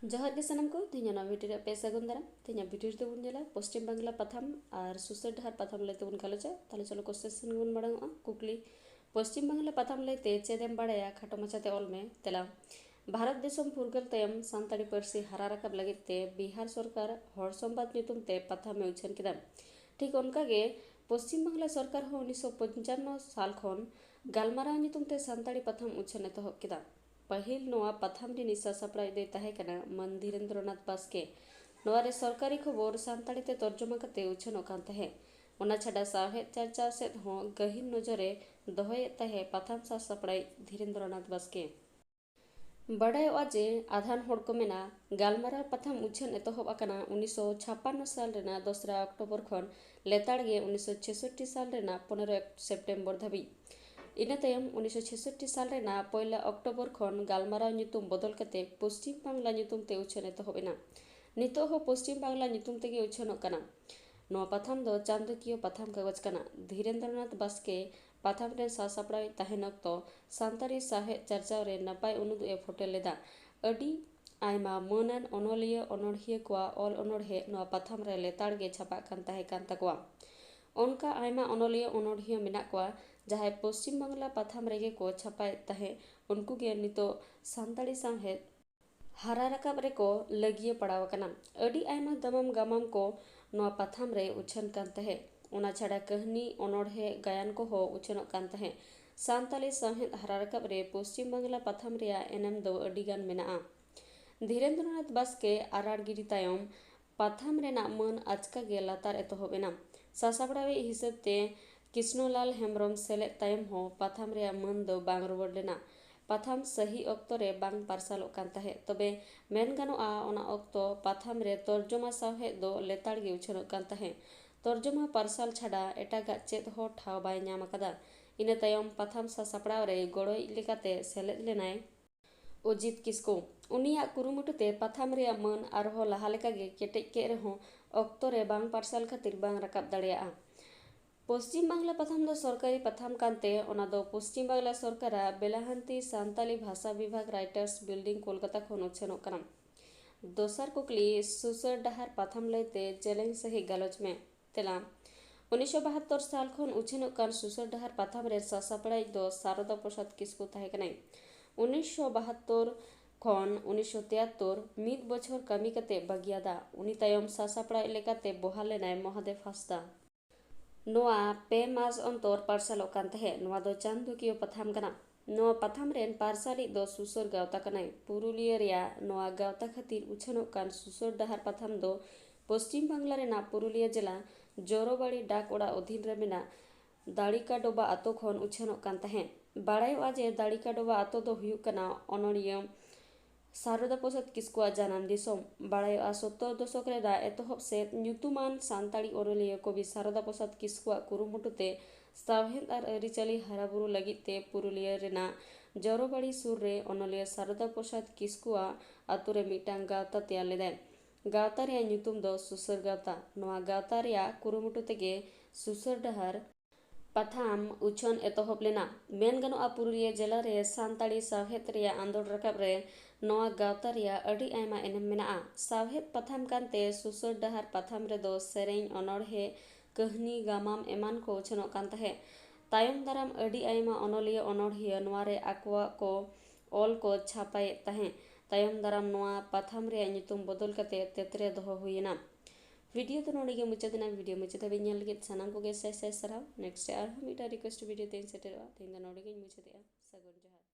जहार के सनम को तेना वीडियो पे सगुन दाराम तेना वीडियो दो बन जेला पश्चिम बांग्ला पथाम और सुसर डहार पथाम लेते बन गालोचा ताले चलो क्वेश्चन बन मड़ंगा कुकली पश्चिम बांग्ला पथाम लेते चेदेम बाड़ाया खाटो मचाते ऑल में तेला भारत देशम फुरगल तयम सानताड़ी परसी हरा रकाब लगित ते बिहार सरकार हर संबाद ᱧᱩᱛᱩᱢ ते पथाम में उछन किदा ठीक उनका गे पश्चिम बांग्ला सरकार हो 1955 साल खन गालमाराव ᱧᱩᱛᱩᱢ ते सानताड़ी पथाम उछन एतहब किदा पहिल नोआ पथाम री निसा सपड़ाई दे ताहे कना मन धीरेन्द्रनाथ बास्के नोआ रे सरकारी खबर सानताड़ी ते तर्जमा कते उछनो कान ताहे ओना छाडा साहेब चर्चा सेद हो गहिर नजरे दोहय ताहे पथाम सा सपड़ाई धीरेन्द्रनाथ बास्के बड़ाय आजे आधान होड़ को मेना गालमारा पथाम उछन एतहब आकना 1956 साल रेना 2 अक्टोबर खन लेताड़ गे 1966 साल रेना 15 सेप्टेम्बर धाबी इना तयम 1966 साल रेना 1 अक्टोबर खन गालमाराव ᱧᱩᱛᱩᱢ बदल कते पश्चिम बांग्ला ᱧᱩᱛᱩᱢ ते उछन एतहब एना नितो हो पश्चिम बांग्ला ᱧᱩᱛᱩᱢ तेगे उछनोग कना नोआ पथाम दो चांदोकियो पथाम कागज कना धीरेन्द्रनाथ बास्के पथाम रे सासापड़ाई ताहेन अक्तो सानताड़ी साहेब चर्चा रे नपाय उनुदु ए फोटेल लेदा अडी आयमा मोनान अनलिया अनड़हिया कोआ ऑल अनड़हे नोआ पथाम रे लेताड़ गे छापा कान ताहे कान तकवा उनका आयमा अनलिया अनड़हिया मेना कोआ जहां पश्चिम बांग्ला पथाम रेगे को छापाय ताहे उनको गे नितो सानताड़ी साहेब हरा रकाब रे को लगिए पड़ाव कना अडी आयमा दमाम गामाम को नोआ पथाम रे उछन कान ताहे ओना छाड़ा कहनी अनड़हे गायन को हो उछनोग कान ताहे सानताली साहेब हरा रकाब रे पश्चिम बांग्ला पथाम रेया एनेम दो अडिगान मेनाआ धीरेन्द्रनाथ बास्के आराड़गिरी तायम पथाम रेना मन आचका गे लातार एतहब एना सासाबड़ावे हिसाब ते कृष्णलाल हेम्ब्रम सेलेद तायम हो पथाम रेया मन दो बांग रुवाड़ लेना पथाम सही अक्तो रे बांग पारसालोग कान ताहे तबे मेन गानोआ ओना अक्तो पथाम रे तर्जमा साहेब दो लेताड़ गे उछनोग कान ताहे तर्जमा पारसाल छाड़ा एटागा चेद हो ठाव बाय ᱧᱟᱢ अकादा इना तायम पथाम सासापड़ाव रे गड़ोय लेकाते सेलेद लेनाय अजित किस्को उनिया कुरुमुटुते पथाम रेया मन आरहो लाहा लेका गे केटेज के रेहो अक्तो रे बांग पारसाल खातिर बांग राकाब दाड़ेयाआ पश्चिम बांग्ला पथाम दो सरकारी पथाम कानते ओना दो पश्चिम बांग्ला सरकारा बेलाहांती सानताली भाषा विभाग राइटर्स बिल्डिंग कोलकाता खन उछनोग कना दोसर कुकली सुसर डहार पथाम लैते चैलेंज सही गालोच में तेला 1972 साल खन उछनोग कान सुसर डहार पथाम रे सासापड़ाई दो शारदा प्रसाद किस्कु ताहे कनाय 1972 खन 1973 मिद बछर कामी कते बागियादा उनी तायम सासापड़ाई लेकाते बहाल लेनाय महादेव हांसदा नोआ पे मास अंतर पारसालोग कान ताहे नोआ दो चांदोकियो पथाम कना नोआ पथाम रेन पारसाली दो सुसर गावता कनाय पुरुलिया रेया नोआ गावता खातिर उछनोग कान सुसर डहार पथाम दो पश्चिम बांग्ला रेना पुरुलिया जिला जोरोबाड़ी डाक ओड़ा अधीन रे मेना दाड़िका डोबा आतो खन उछनोग कान ताहे बाड़ायोआ जे दाड़िका डोबा आतो दो हुयुग कना अनड़िया शारदा प्रसाद किस्कुआ जानाम दिसोम बाड़ायोआ 70 दशक रे एतहब सेद ᱧᱩᱛᱩᱢᱟᱱ सानताड़ी अरलिया कवि शारदा प्रसाद किस्कुआ कुरुमुटुते सावहेद आर अरिचाली हराबुरु लगित ते पुरुलिया रेना जोरोबाड़ी सुर रे अनलिया शारदा प्रसाद किस्कुआ आतु रे मिटांग गावता तेयार लेदाय गावता रेया ᱧᱩᱛᱩᱢ दो सुसर गावता नोआ गावता रेया कुरुमुटु तेगे सुसर डहार पथाम उछन एतहब लेना मेन गानोआ पुरुलिया जिला रे सानताड़ी सावहेद रेया आंदोड़ रकाब रे नोआ गावता रेया अडी आयमा एनेम मेनाआ सावहेद पथाम कानते सुसर डहार पथाम रे दो सेरेñ अनड़हे कहनी गामाम एमान को उछनोग कान ताहे तायम दाराम अडी आयमा अनलिया अनड़हिया नोआ रे आकवा को ऑल को छापाय ताहे तायम दाराम नोआ पथाम रेया ᱧᱩᱛᱩᱢ बदल कते तेतरे दोहो हुयेना वीडियो तो नोड़े गे मुचादेना वीडियो मुचाद हाबि ñel लगित सानाम को गे साय साय सराव नेक्स्ट आर मिटा रिक्वेस्ट वीडियो तेन सेटेरवा तेन दा नोड़े गे मुचादेआ सगुन जोहार।